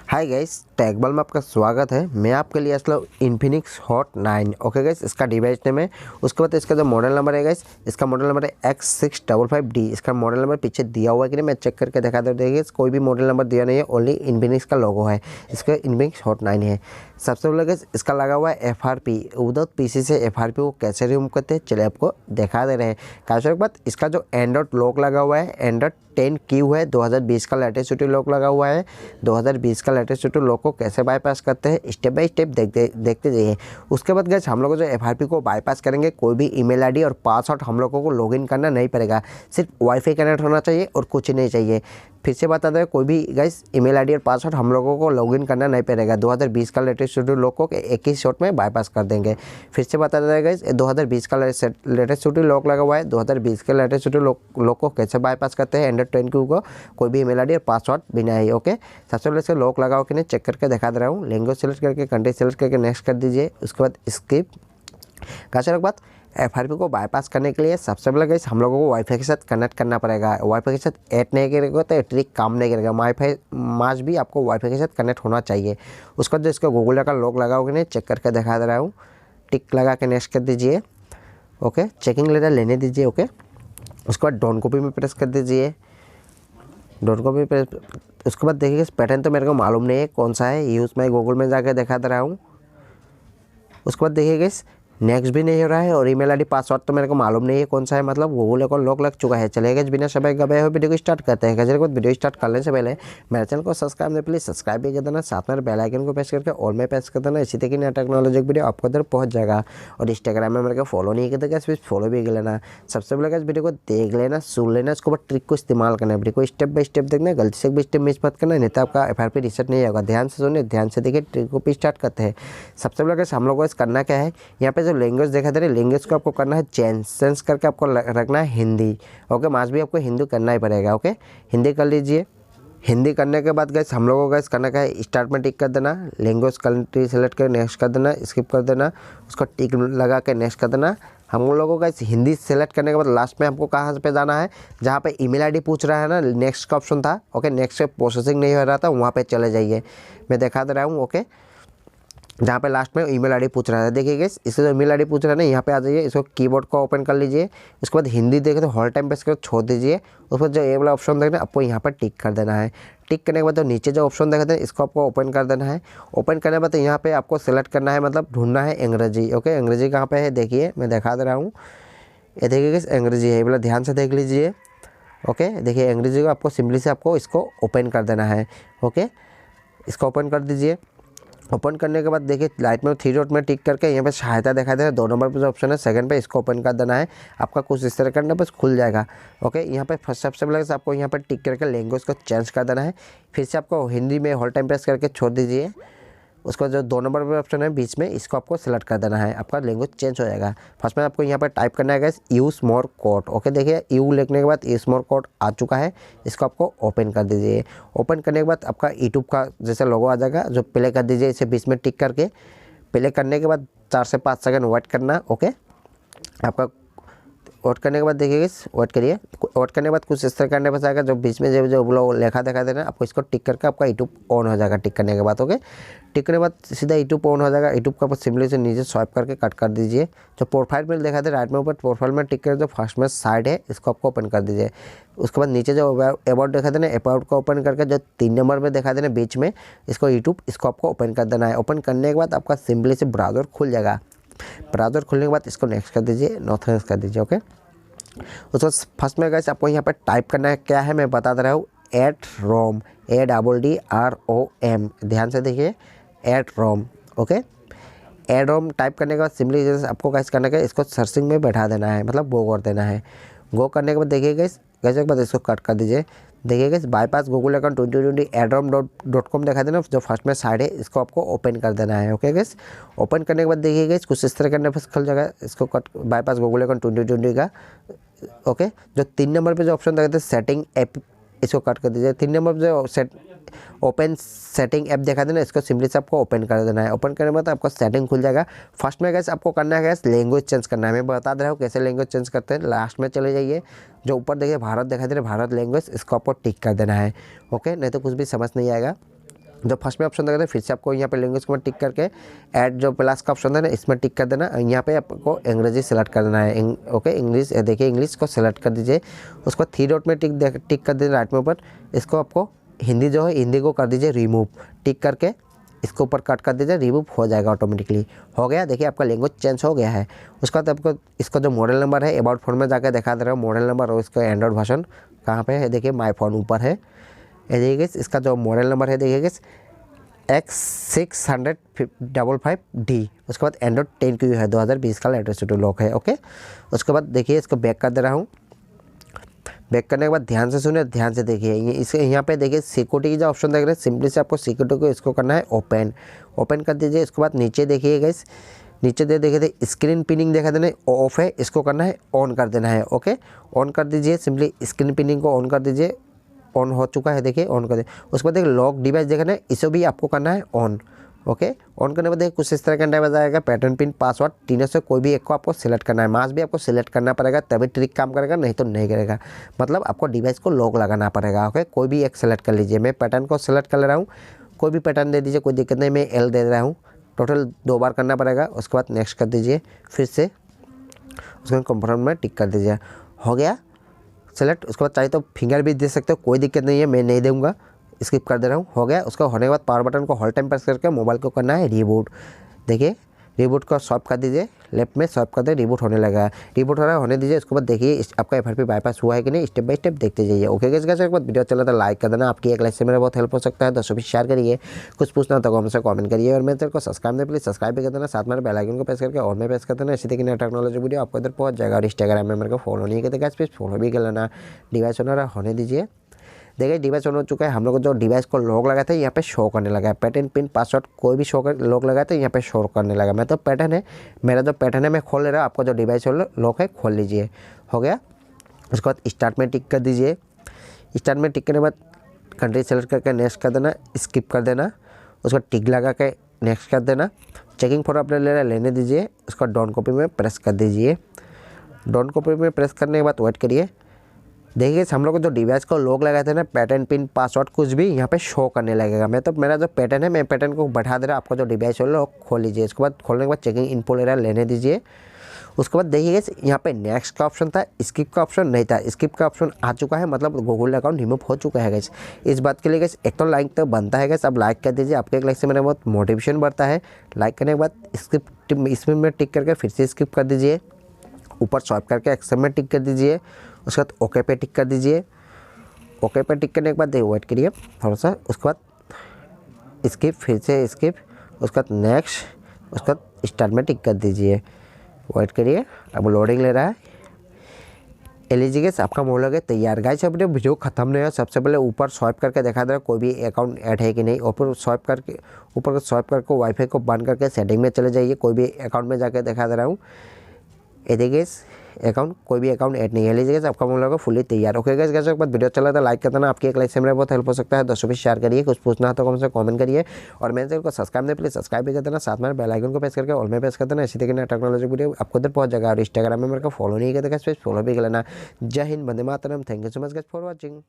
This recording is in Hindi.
हाय गाइस, टैगबल में आपका स्वागत है। मैं आपके लिए असलो इन्फिनिक्स हॉट 9 ओके गाइस, इसका डिवाइस नेम है। उसके बाद इसका जो मॉडल नंबर है गाइस, इसका मॉडल नंबर है X655D। इसका मॉडल नंबर पीछे दिया हुआ है कि नहीं, मैं चेक करके दिखा दे। देखिए कोई भी मॉडल नंबर दिया नहीं है, ओनली इन्फिनिक्स का लोगो है। इसका इन्फिनिक्स हॉट 9 है। सबसे पहले गाइस इसका लगा हुआ है FRP। विदाउट पीसी से FRP को कैसे रिमूव करते हैं चलिए आपको दिखा दे रहे हैं। खासकर के बाद इसका जो एंड्रॉइड लॉक लगा हुआ है, एंड्रॉइड 10Q है। 2020 का लेटेस्ट सिटी लॉक लगा हुआ है। 2020 का लेटेस्ट सिटी लॉक को कैसे बाईपास करते हैं स्टेप बाय स्टेप देखते जाइए। उसके बाद गाइस हम लोग जो FRP को बाईपास करेंगे, कोई भी ईमेल आईडी और पासवर्ड हम लोगों को लॉगिन करना नहीं पड़ेगा। सिर्फ वाईफाई कनेक्ट होना चाहिए और कुछ नहीं चाहिए। फिर से बता दें, कोई भी गाइस ईमेल आईडी और पासवर्ड हम लोगों को लॉगिन करना नहीं पड़ेगा। 2020 का लेटेस्ट शेड्यूल लॉक को एक ही शॉट में बाईपास कर देंगे। फिर से बता दें गाइस, 2020 का लेटेस्ट शेड्यूल लॉक लगा हुआ है। 2020 के लेटेस्ट शेड्यूल लॉक को कैसे बाईपास करते हैं एंड्रॉइड 10Q को, कोई भी ईमेल आईडी और पासवर्ड बिना ही। ओके, सबसे पहले इसका लॉक लगाओ कि नहीं चेक करके दिखा दे रहा हूँ। लैंग्वेज सेलेक्ट करके कंट्री सेलेक्ट करके नेक्स्ट कर दीजिए। उसके बाद स्किप काशर के बाद FRP को बाईपास करने के लिए सबसे पहले गाइस हम लोगों को वाईफाई के साथ कनेक्ट करना पड़ेगा। वाईफाई के साथ ऐड नहीं करेगा तो ट्रिक काम नहीं करेगा। वाईफाई मास भी आपको वाईफाई के साथ कनेक्ट होना चाहिए। उसके बाद जो इसका गूगल का लॉक लगाओगे नहीं चेक करके दिखा दे रहा हूँ। टिक लगा के नेक्स्ट कर दीजिए। ओके, चेकिंग लेटर लेने दीजिए। ओके, उसके बाद डोंट कॉपी में प्रेस कर दीजिए। Don't copy press. उसके बाद देखिए पैटर्न तो मेरे को मालूम नहीं है कौन सा है, यूज़ मैं गूगल में जाकर दिखा दे रहा हूँ। उसके बाद देखिए नेक्स्ट भी नहीं हो रहा है और ईमेल आईडी पासवर्ड तो मेरे को मालूम नहीं है कौन सा है, मतलब गूगल अकाउंट लॉक लग चुका है। चलेगा बिना समय गए हुए वीडियो को स्टार्ट करते हैं। कैसे वीडियो स्टार्ट करने से पहले मेरे चैनल को सब्सक्राइब नहीं, प्लीज़ सब्सक्राइब भी कर देना। साथ में बेल आइकन को प्रेस करके ऑल में प्रेस कर देना। इसी तरीके नया टेक्नोलॉजी वीडियो आपको उधर पहुँच जाएगा। और इंस्टाग्राम में मेरे को फॉलो नहीं करते क्या, फॉलो भी कर लेना। सबसे पहले इस वीडियो को देख लेना, सुन लेना, उसके बाद ट्रिक को इस्तेमाल करना। वीडियो को स्टेप बाय स्टेप देखना, गलती से भी स्टेप मिस मत करना, नहीं तो आपका FRP रिसेट नहीं होगा। ध्यान से सुनिए, ध्यान से देखिए, ट्रिक को भी स्टार्ट करते हैं। सबसे पहले हम लोग को करना क्या है, यहाँ पे जो लैंग्वेज देखा दे रहे लैंग्वेज को आपको करना है चेंज करके आपको रखना है हिंदी। ओके, मास भी आपको हिंदी करना ही पड़ेगा। ओके, हिंदी कर लीजिए। हिंदी करने के बाद गैस हम लोगों को गैस करना क्या है, स्टार्ट में टिक कर देना, लैंग्वेज कंट्री सेलेक्ट कर नेक्स्ट कर देना, स्किप कर देना, उसको टिक लगा के नेक्स्ट कर देना। हम लोगों को गैस हिंदी सेलेक्ट करने के बाद लास्ट में हमको कहाँ पे जाना है, जहाँ पे ईमेल आईडी पूछ रहा है ना, नेक्स्ट का ऑप्शन था। ओके, नेक्स्ट से प्रोसेसिंग नहीं हो रहा था, वहाँ पे चले जाइए। मैं दिखा दे रहा हूँ। ओके, जहाँ पे लास्ट में ईमेल आईडी पूछ रहा है, देखिए गाइस इससे जो ईमेल आईडी पूछ रहा है ना, यहाँ पे आ जाइए। इसको कीबोर्ड को ओपन कर लीजिए। उसके बाद हिंदी देखे तो हॉल टाइम पे इसको छोड़ दीजिए। उस पर जो ए वाला ऑप्शन देखना आपको यहाँ पर टिक कर देना है। टिक करने के बाद जो नीचे जो ऑप्शन देखते हैं इसको आपको ओपन कर देना है। ओपन करने के बाद यहाँ पे आपको सेलेक्ट करना है, मतलब ढूंढना है अंग्रेजी। ओके, अंग्रेजी कहाँ पे है देखिए, मैं दिखा दे रहा हूँ। ये देखिए गाइस अंग्रेजी है, बोला ध्यान से देख लीजिए। ओके, देखिए अंग्रेजी को आपको सिंपली से आपको इसको ओपन कर देना है। ओके, इसको ओपन कर दीजिए। ओपन करने के बाद देखिए लाइट में 3 डॉट में टिक करके यहाँ पे सहायता दिखाई दे रहा है। 2 नंबर पर जो ऑप्शन है सेकंड पे, इसको ओपन कर देना है। आपका कुछ इस तरह करना बस खुल जाएगा। ओके, यहाँ पे फर्स्ट सबसे पहले आपको यहाँ पर टिक करके लैंग्वेज को चेंज कर देना है। फिर से आपको हिंदी में होल टाइम प्रेस करके छोड़ दीजिए। उसका जो 2 नंबर पर ऑप्शन है बीच में, इसको आपको सेलेक्ट कर देना है, आपका लैंग्वेज चेंज हो जाएगा। फर्स्ट में आपको यहाँ पर टाइप करना है गाइस यूज़ मोर कोड। ओके, देखिए यू लिखने के बाद यूज़ मोर कोड आ चुका है। इसको आपको ओपन कर दीजिए। ओपन करने के बाद आपका यूट्यूब का जैसे लोगो आ जाएगा, जो प्ले कर दीजिए। इसे बीच में टिक करके प्ले करने के बाद 4 से 5 सेकंड वेट करना। ओके, आपका वेट करने के बाद देखिए वेट करिए। वेट करने के बाद कुछ इस तरह करने पर आएगा, जो बीच में जो लेखा दिखा देना, आपको इसको टिक करके आपका यूट्यूब ऑन हो जाएगा। टिक करने के बाद ओके, टिक करने के बाद सीधा यूट्यूब ऑन हो जाएगा। यूट्यूब का सिंपली से नीचे स्वाइप करके कट कर दीजिए। जो प्रोफाइल में दिखा दे राइट में ऊपर, प्रोफाइल में टिक कर जो फर्स्ट में साइड है इसको आपको ओपन कर दीजिए। उसके बाद नीचे जो अबाउट दिखा देना, अबाउट को ओपन करके जो 3 नंबर में दिखा देना बीच में, इसको यूट्यूब इसको आपको ओपन कर देना है। ओपन करने के बाद आपका सिंपली से ब्राउज़र खुल जाएगा। ब्राउज़र खुलने के बाद इसको नेक्स्ट कर दीजिए, नॉर्थ नेक्स्ट कर दीजिए। ओके, उसको फर्स्ट में गाइस आपको यहाँ पर टाइप करना है, क्या है मैं बता दे रहा हूँ, @ROM ADDROM। ध्यान से देखिए @ROM। ओके, @ROM टाइप करने के बाद सिंपली जैसे आपको गाइस करना है, इसको सर्चिंग में बैठा देना है, मतलब गो कर देना है। गो करने के बाद देखिए गाइस के बाद इसको कट कर दीजिए। देखिए guys bypass Google account 2020 @ROM.com दिखा देना, जो फर्स्ट में साइड है इसको आपको ओपन कर देना है। ओके गाइस, ओपन करने के बाद देखिए गाइस कुछ इस तरह करने पर खुल जाएगा। इसको कट बाईपास गूगल अकाउंट 2020 का। ओके, जो 3 नंबर पे जो ऑप्शन दिखाते हैं सेटिंग ऐप, इसको कट कर दीजिए। 3 नंबर जो ओपन सेटिंग ऐप दिखा देना, इसको सिंपली से आपको ओपन कर देना है। ओपन करने के बाद आपका सेटिंग खुल जाएगा। फर्स्ट में गैस आपको करना है गैस लैंग्वेज चेंज करना है। मैं बता दे रहा हूँ कैसे लैंग्वेज चेंज करते हैं। लास्ट में चले जाइए, जो ऊपर देखिए भारत दिखाई दे रहा है, भारत लैंग्वेज, इसको आपको टिक कर देना है। ओके, नहीं तो कुछ भी समझ नहीं आएगा। जो फर्स्ट में ऑप्शन देगा फिर से आपको यहाँ पे लैंग्वेज को टिक करके ऐड जो प्लस का ऑप्शन है ना इसमें टिक कर देना। यहाँ पे आपको अंग्रेजी सेलेक्ट कर देना है। ओके इंग्लिश देखिए इंग्लिश को सेलेक्ट कर दीजिए। उसको 3 डॉट में टिक कर दीजिए राइट में ऊपर। इसको आपको हिंदी जो है हिंदी को कर दीजिए रिमूव, टिक करके इसको ऊपर कट कर दीजिए, रिमूव हो जाएगा ऑटोमेटिकली। हो गया, देखिए आपका लैंग्वेज चेंज हो गया है। उसका बाद आपको इसका जो मॉडल नंबर है अबाउट फोन में जाकर दिखा दे रहा हूँ मॉडल नंबर और इसका एंड्रॉइड वर्जन कहाँ पे है, देखिए माई फोन ऊपर है। ये देखिए इसका जो मॉडल नंबर है देखिए X655D। उसके बाद एंड्रॉइड 10Q है, 2020 का लेटेस्ट लॉक है। ओके उसके बाद देखिए इसको बैक कर दे रहा हूँ। बैक करने के बाद ध्यान से सुनिए, ध्यान से देखिए इसके यहाँ पे देखिए सिक्योरिटी की जो ऑप्शन देख रहे हैं, सिंपली से आपको सिक्योरिटी को इसको करना है ओपन कर दीजिए। उसके बाद नीचे देखिए गाइस, नीचे देखिए स्क्रीन पिनिंग देखा देना ऑफ है, इसको करना है ऑन कर देना है। ओके ऑन कर दीजिए, सिंपली स्क्रीन पिनिंग को ऑन कर दीजिए। ऑन हो चुका है, देखिए ऑन कर दे। उसके बाद देखिए लॉक डिवाइस देखना है, इसे भी आपको करना है ऑन। ओके ऑन करने के बाद देखिए कुछ इस तरह का डिवाइस आएगा, पैटर्न पिन पासवर्ड तीनों से कोई भी एक को आपको सिलेक्ट करना है। मास्क भी आपको सिलेक्ट करना पड़ेगा तभी ट्रिक काम करेगा, नहीं तो नहीं करेगा। मतलब आपको डिवाइस को लॉक लगाना पड़ेगा। ओके कोई भी एक सेलेक्ट कर लीजिए। मैं पैटर्न को सिलेक्ट कर ले रहा हूँ, कोई भी पैटर्न दे दीजिए, कोई दिक्कत नहीं। मैं एल दे रहा हूँ, टोटल 2 बार करना पड़ेगा। उसके बाद नेक्स्ट कर दीजिए, फिर से उसको कंफर्म में टिक कर दीजिए। हो गया सेलेक्ट। उसके बाद चाहे तो फिंगर भी दे सकते हो, कोई दिक्कत नहीं है, मैं नहीं दूंगा, स्किप कर दे रहा हूँ। हो गया। उसका होने के बाद पावर बटन को होल्ड टाइम प्रेस करके मोबाइल को करना है रिबूट। देखिए रिबूट को स्वाइप कर दीजिए, लेफ्ट में स्वाइप कर दे, रिबूट होने लगा। रिबूट हो रहा है, होने दीजिए। उसके बाद देखिए आपका FRP बाईपास हुआ है कि नहीं, स्टेप बाय स्टेप देखते जाइए। ओके गाइस, एक बार वीडियो चला तो लाइक कर देना, आपकी एक लाइक से मेरा बहुत हेल्प हो सकता है। दोस्तों भी शेयर करिए, कुछ पूछना तो हमसे कमेंट करिए और मेरे चैनल को सब्सक्राइब नहीं प्लीज सब्सक्राइब भी कर देना, साथ में बेल आइकन को प्रेस करके और में प्रेस कर देना। इसी तरीके की टेक्नोलॉजी वीडियो आपको इधर पहुंच जाएगा। और इंस्टाग्राम में मेरे को फॉलो नहीं करते गाइस, प्लीज फॉलो भी कर लेना। डिवाइस ऑनर होने दीजिए। देखिए डिवाइस ऑन हो चुका है। हम लोग जो डिवाइस को लॉक लगा था यहाँ पे शो करने लगा है, पैटर्न पिन पासवर्ड कोई भी शो कर लॉक लगा था यहाँ पे शो करने लगा। मैं तो पैटर्न है, मेरा जो पैटर्न है मैं खोल ले रहा हूँ, आपको जो डिवाइस लॉक है खोल लीजिए। हो गया। उसके बाद स्टार्ट में टिक कर दीजिए। स्टार्ट में टिक करने के बाद कंट्री सेलेक्ट करके नेक्स्ट कर देना, स्किप कर देना। उसको टिक लगा के नेक्स्ट कर देना। चेकिंग फॉर अपने ले लेने दीजिए। उसका डाउन कॉपी में प्रेस कर दीजिए। डाउन कॉपी में प्रेस करने के बाद वेट करिए। देखिए हम लोग जो डिवाइस को लॉक लगाए थे ना, पैटर्न पिन पासवर्ड कुछ भी यहाँ पे शो करने लगेगा। मैं तो मेरा जो पैटर्न है मैं पैटर्न को बढ़ा दे रहा हूँ। आपको जो डिवाइस है लॉक खोल लीजिए। उसके बाद खोलने के बाद चेकिंग इनपो ले रहा है, लेने दीजिए। उसके बाद देखिए यहाँ पे नेक्स्ट का ऑप्शन था, स्किप का ऑप्शन नहीं था। स्किप का ऑप्शन आ चुका है, मतलब गूगल अकाउंट रिमूव हो चुका है गैस। इस बात के लिए गैस एक तो लाइक तो बनता है गैस, अब लाइक कर दीजिए। आपके एक लाइक से मेरा बहुत मोटिवेशन बढ़ता है। लाइक करने के बाद स्किप इसमें में टिक करके फिर से स्किप कर दीजिए। ऊपर स्वाइप करके एक्सेप्ट में टिक कर दीजिए। उसके बाद ओके पे टिक कर दीजिए। ओके पे टिक करने के बाद वेट करिए थोड़ा सा। उसके बाद स्किप, फिर से स्किप, उसके बाद नेक्स्ट, उसके बाद स्टार्ट में टिक कर दीजिए। वेट करिए, अब लोडिंग ले रहा है। लीजिए आपका मोबाइल हो गया तैयार। गाइस अब वीडियो खत्म नहीं है, सबसे पहले ऊपर स्वाइप करके दिखा दे रहा कोई भी अकाउंट ऐड है कि नहीं। ऊपर स्वाइप करके वाईफाई को बंद करके सेटिंग में चले जाइए। कोई भी अकाउंट में जाकर दिखा दे रहा हूँ, ये देखिए अकाउंट कोई भी अकाउंट ऐड नहीं है। लीजिए आपका मोबाइल होगा फुली तैयार। ओके गाइस, के बाद वीडियो चला था लाइक कर देना, आपकी एक लाइक से मेरा बहुत हेल्प हो सकता है। दोस्तों भी शेयर करिए, कुछ पूछना तो हमसे कमेंट करिए और मेरे चैनल को सब्सक्राइब नहीं प्लीज सब्सक्राइब भी कर देना, साथ में बेल आइकन को प्रेस करके ऑल में प्रेस कर देना। इसी तरीके टेक्नोलॉजी वीडियो आपको उधर पहुंच जाएगा। और इंस्टाग्राम में मेरे को फॉलो नहीं करते गाइस, फॉलो भी कर लेना। जय हिंद, वंदे मातरम। Thank you so much guys for watching.